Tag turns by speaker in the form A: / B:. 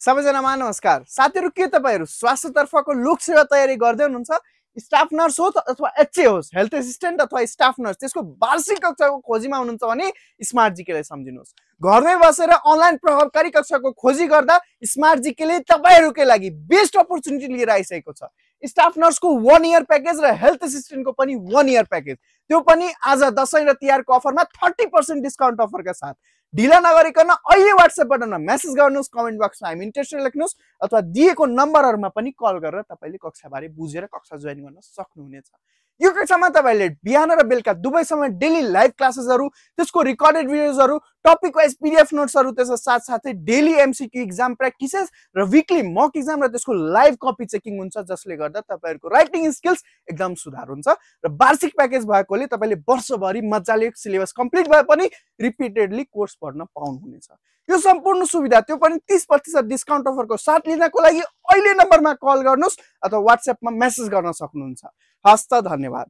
A: सबैजनामा नमस्कार साथीहरु, के तपाईहरु स्वास्थ्यतर्फको लोकसेवा तयारी गर्दै हुनुहुन्छ? स्टाफ नर्स हो अथवा एचए होस्, हेल्थ असिस्टेन्ट अथवा स्टाफ नर्स, त्यसको वार्षिक कक्षाको खोजीमा हुनुहुन्छ भने स्मार्ट जीकेलाई सम्झिनुहोस्। घरमै बसेर अनलाइन प्रभावकारी कक्षाको खोजी गर्दा स्मार्ट जीकेले तपाईहरुकै लागि बेस्ट अपर्चुनिटी लिएर आइसकेको छ। स्टाफ नर्सको 1 इयर प्याकेज र हेल्थ असिस्टेन्टको पनि 1 इयर प्याकेज, त्यो पनि आज दशैं र तिहारको अफरमा 30% डिस्काउन्ट अफरका साथ। ढिला नगरिकन अहिले व्हाट्सएप बटनमा मेसेज गर्नुस्, कमेन्ट बक्समा हामी इन्ट्रेस्टेड लेख्नुस् अथवा दिएको नम्बरहरुमा पनि कल गरेर तपाईले कक्षाबारे बुझेर कक्षा जोइन गर्न सक्नुहुनेछ। यो कक्षामा तपाईले बिहान र बेलुका दुवै समय डेली लाइभ क्लासेसहरु, त्यसको रिकर्डेड भिडियोजहरु, टपिक वाइज पीडीएफ नोट्सहरु, त्यसका साथसाथै डेली एमसीक्यू एक्जाम प्र्याक्टिसेस र वीकली मक एक्जाम र त्यसको लाइभ कपी चेकिङ हुन्छ, जसले गर्दा तपाईहरुको राइटिङ स्किल्स एकदम सुधार हुन्छ। र वार्षिक प्याकेज भएकोले तपाईले वर्षभरि मज्जाले सिलेबस कम्प्लिट भए पनि रिपिटेडली कोर्स पढ्न पाउनुहुनेछ। यो सम्पूर्ण सुविधा त्यो पनि 30% डिस्काउन्ट अफरको साथ लिनको लागि अहिले नम्बरमा कल गर्नुस् अथवा व्हाट्सएपमा मेसेज गर्न सक्नुहुन्छ। हस्त, धन्यवाद।